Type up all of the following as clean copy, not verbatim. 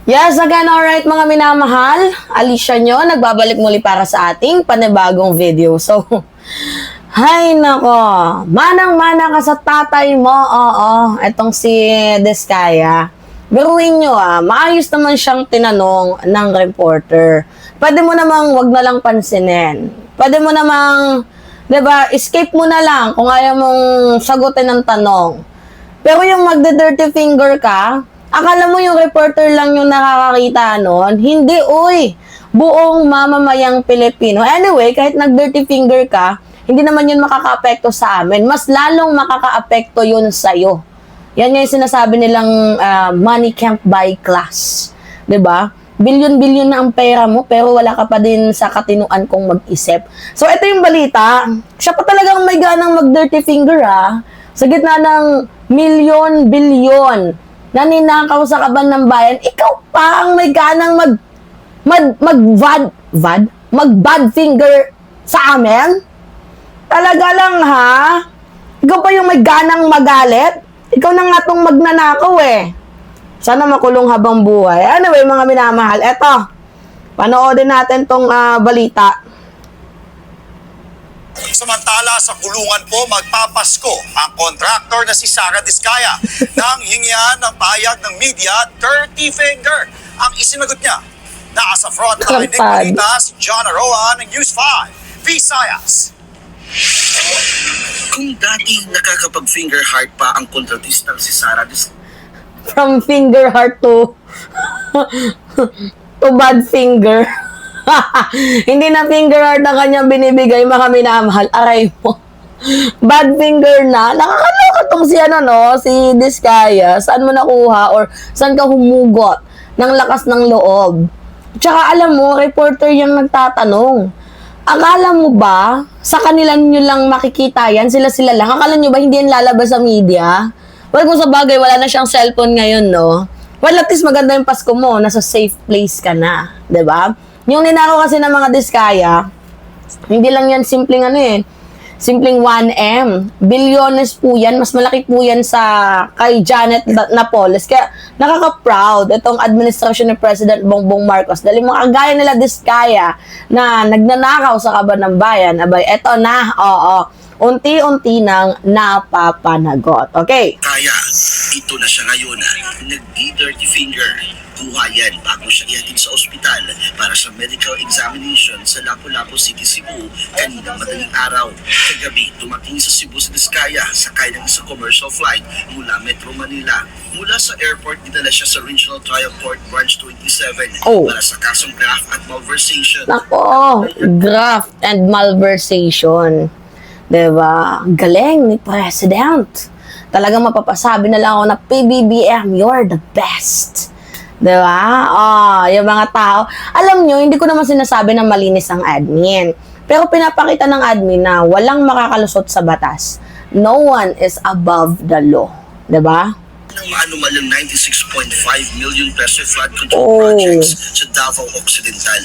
Yes, again, alright mga minamahal. Alicia nyo, nagbabalik muli para sa ating panibagong video. So, hay nako, manang-mana ka sa tatay mo. Oo, etong si Diskaya. Biruin nyo maayos naman siyang tinanong ng reporter. Pwede mo namang wag na lang pansinin. Pwede mo namang, diba, escape mo na lang kung ayaw mong sagutin ng tanong. Pero yung magde-dirty finger ka, akala mo yung reporter lang yung nakakakita nun? Hindi, uy! Buong mamamayang Pilipino. Anyway, kahit nag-dirty finger ka, hindi naman yun makaka-apekto sa amin. Mas lalong makaka-apekto yun sa'yo. Yan nga yung sinasabi nilang money can't buy class. 'Di ba? Bilyon-bilyon na ang pera mo, pero wala ka pa din sa katinuan kong mag-isip. So, ito yung balita. Siya pa talagang may ganang mag-dirty finger, sa gitna ng milyon-bilyon na ninakaw sa kaban ng bayan, ikaw pa ang may ganang mag-bad finger sa amin? Talaga lang, ha? Ikaw pa yung may ganang magalit? Ikaw na nga tong magnanakaw Sana makulong habang buhay. Anyway, mga minamahal, eto, panoodin natin tong balita. Samantala sa kulungan po magpapasko ang kontraktor na si Sara Diskaya nang hingian ng payag ng media, dirty finger ang isinagot niya. Nasa frontline ng balita si John Aroa ng News 5, Visayas. Kung dati nakakapag-finger heart pa ang kontratistang si Sara Diskaya, From finger heart to bad finger. Hindi na finger heart ang kanyang binibigay, mga minamahal. Aray mo. Bad finger na. Nakakaloka tong si Diskaya. Saan mo nakuha or saan ka humugot ng lakas ng loob? Tsaka alam mo, reporter yung nagtatanong. Akala mo ba, sa kanila nyo lang makikita yan? Sila-sila lang. Akala nyo ba hindi yan lalabas sa media? Well, kung sa bagay, wala na siyang cellphone ngayon, no? Well, at least maganda yung Pasko mo. Nasa safe place ka na. 'Di ba? Yung ninakaw kasi ng mga Diskaya, hindi lang yan simpleng simpleng 1M. Bilyones po yan. Mas malaki po yan sa kay Janet Napoles. Kaya nakaka-proud itong administrasyon ni President Bongbong Marcos. Dahil mga kagaya nila Diskaya na nagnanakaw sa kaban ng bayan, abay, eto na, unti-unti nang napapanagot. Okay. kaya ito na siya ngayon, nagdi-dirty finger. Kuha yan bago siya ihatid sa ospital para sa medical examination sa Lapu-Lapu City, Cebu kaninang madaling araw. Kagabi, dumating sa Cebu si Diskaya sakay ng isang commercial flight mula Metro Manila. Mula sa airport, dinala siya sa Regional Trial Court Branch 27 para sa kasong graft at malversation. Nako, graft and malversation. Diba? Galing ni President. Talagang mapapasabi na lang ako na PBBM, you're the best. Diba? Yung mga tao. Alam nyo, hindi ko naman sinasabi na malinis ang admin. Pero pinapakita ng admin na walang makakalusot sa batas. No one is above the law. Diba? Ng maanumalang 96.5 million peso flood control projects sa Davao Occidental.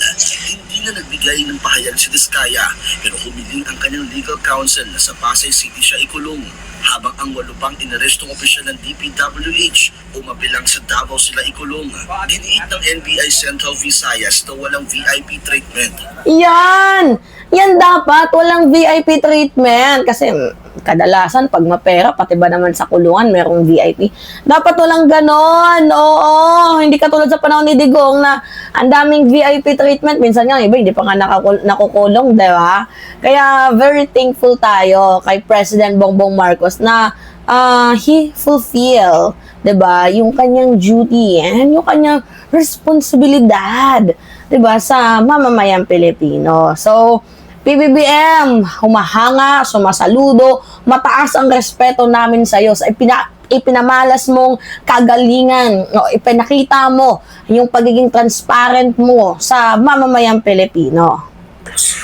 Hindi na nagbigay ng pahayag si Diskaya, pero humiling ang kanyang legal counsel na sa Pasay City siya ikulong. Habang ang 8 pang inarestong opisyal ng DPWH umabilang sa Davao sila ikulong. Diniit ng NBI Central Visayas na walang VIP treatment. Yan! Yan dapat, walang VIP treatment. Kasi kadalasan, pag mapera, pati ba naman sa kulungan, merong VIP. Dapat walang ganon. Oo, hindi katulad sa panahon ni Digong na ang daming VIP treatment. Minsan nga, iba, hindi pa nga nakukulong, diba? Kaya, very thankful tayo kay President Bongbong Marcos na he fulfill, diba, yung kanyang duty and yung kanyang responsibilidad, diba, sa mamamayang Pilipino. So, PBBM, humahanga, sumasaludo, mataas ang respeto namin sa iyo sa ipinamalas mong kagalingan, ipinakita mo yung pagiging transparent mo sa mamamayang Pilipino.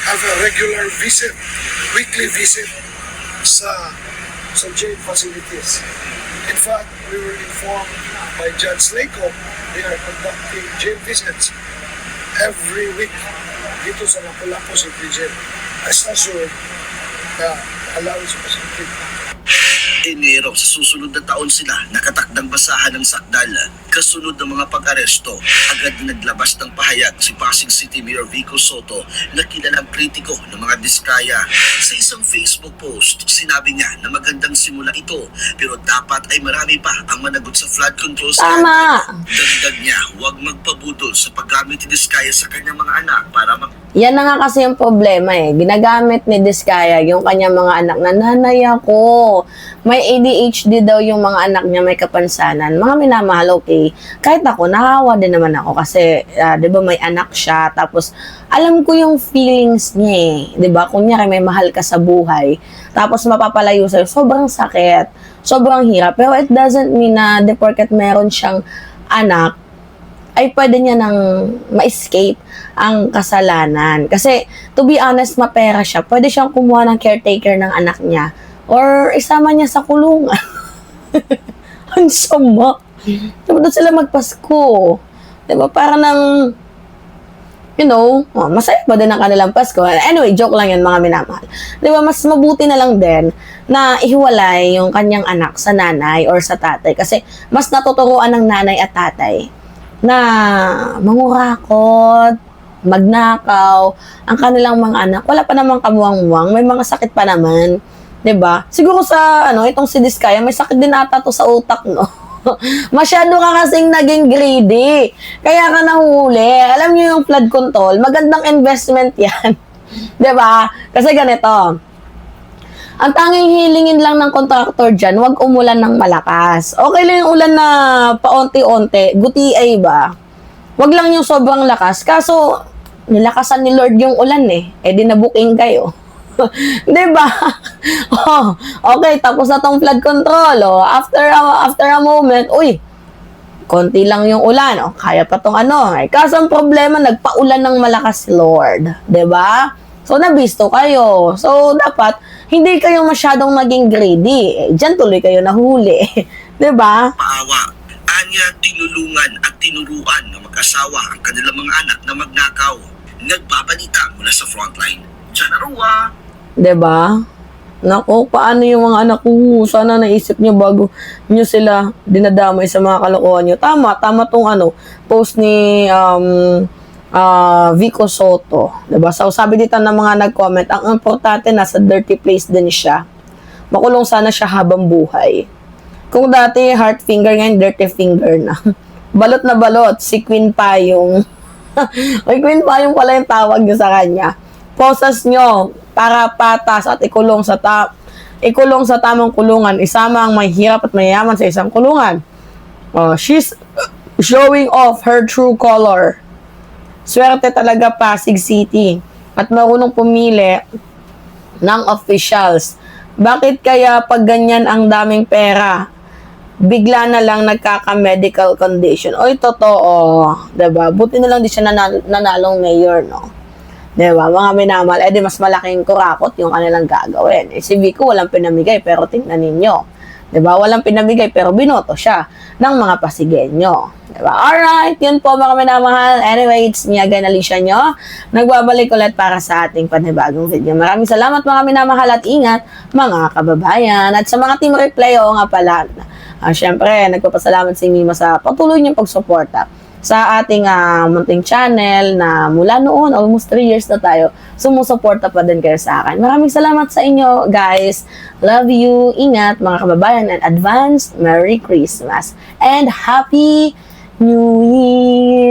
Have a regular visit, weekly visit sa jail facilities. In fact, we were informed by Judge Leco they are conducting jail visits every week dito sa Lapu-Lapu City Jail. As assured na allowance facility. Enero sa susunod na taon sila nakatakdang basahan ng sakdal. Kasunod ng mga pag-aresto, agad na naglabas ng pahayag si Pasig City Mayor Vico Soto na kilalang kritiko ng mga diskaya. Sa isang Facebook post, sinabi niya na magandang simula ito pero dapat ay marami pa ang managot sa flood control scandal. Tama! Dagdag niya, huwag magpabudol sa paggamit ni Diskaya sa kanyang mga anak para Yan na nga kasi yung problema eh. Ginagamit ni Diskaya yung kanyang mga anak na nanay ako. May ADHD daw yung mga anak niya, may kapansanan. Mga minamahal, okay. Kahit ako, nahawa din naman ako kasi, di ba, may anak siya. Tapos, alam ko yung feelings niya eh. Di ba? Kunyari, may mahal ka sa buhay. Tapos, mapapalayo sa'yo. Sobrang sakit. Sobrang hirap. Pero it doesn't mean na de porket meron siyang anak, ay pwede niya nang ma-escape ang kasalanan. Kasi, to be honest, mapera siya. Pwede siyang kumuha ng caretaker ng anak niya or isama niya sa kulungan. Ang sama. Diba doon sila magpasko? Diba? Para nang, you know, masaya ba din ang kanilang Pasko? Anyway, joke lang yan mga minamahal. Diba? Mas mabuti na lang din na ihiwalay yung kanyang anak sa nanay or sa tatay. Kasi mas natuturuan ng nanay at tatay na mangurakot, magnakaw, ang kanilang mga anak. Wala pa namang kamuwang-muwang, may mga sakit pa naman. 'Di ba? Siguro sa, itong si Diskaya, may sakit din ata to sa utak, no? Masyado ka kasing naging greedy. Kaya ka nahuli. Alam niyo yung flood control, magandang investment yan. 'Di ba? Kasi ganito, ang tanging hilingin lang ng kontraktor dyan, huwag umulan ng malakas. Okay lang yung ulan na paunti-unti, guti-ay ba? Huwag lang yung sobrang lakas. Kaso, nilakasan ni Lord yung ulan eh. Eh, di na-booking kayo. Diba? Oh, okay, tapos na tong flood control. Oh. After a moment, uy, konti lang yung ulan. Oh, kaya pa tong ano. Eh, kaso ang problema, nagpaulan ng malakas si Lord. Diba? So, nabisto kayo. So, dapat, hindi kayo masyadong maging greedy. Eh, diyan tuloy kayo nahuli. 'Di ba? maawa. Anya, tinulungan at tinuruan ng mag-asawa ang kanilang mga anak na magnakaw. Nagbabalita mula sa frontline. Diyan Arua. 'Di ba? Nako, paano yung mga anak ko? Sana naisip niyo bago niyo sila dinadamay sa mga kalokohan niyo. Tama tong post ni Vico Soto. Diba? So, sabi dito ng mga nag-comment, ang importante nasa dirty place din siya. Makulong sana siya habang buhay. Kung dati heart finger, ngayon dirty finger na. Balot na balot, si Queen Payong. Ay, Queen Payong pala yung tawag niyo sa kanya. Posas nyo para patas at ikulong sa tamang kulungan. Isama ang may hirap at mayayaman sa isang kulungan. She's showing off her true color. Swerte talaga Pasig City at marunong pumili ng officials. Bakit kaya pag ganyan ang daming pera, bigla na lang nagkaka-medical condition? Oy, totoo. Diba? Buti na lang di siya nanalong mayor, no? Diba? Mga minamahal, di mas malaking kurakot yung kanilang gagawin. Si Vico walang pinamigay, pero tingnan ninyo. Diba? Walang pinamigay, pero binoto siya ng mga Pasigenyo. Diba? Alright, yun po mga minamahal. Anyway, it's me again, Alicia nyo. Nagbabalik ulit para sa ating panibagong video. Maraming salamat mga minamahal at ingat mga kababayan. At sa mga team replay, oo nga pala. Siyempre, nagpapasalamat si Mima sa patuloy niyong pagsuporta sa ating munting channel na mula noon, almost 3 years na tayo, sumusuporta pa din kayo sa akin. Maraming salamat sa inyo, guys. Love you. Ingat, mga kababayan. And advance Merry Christmas. And Happy New Year!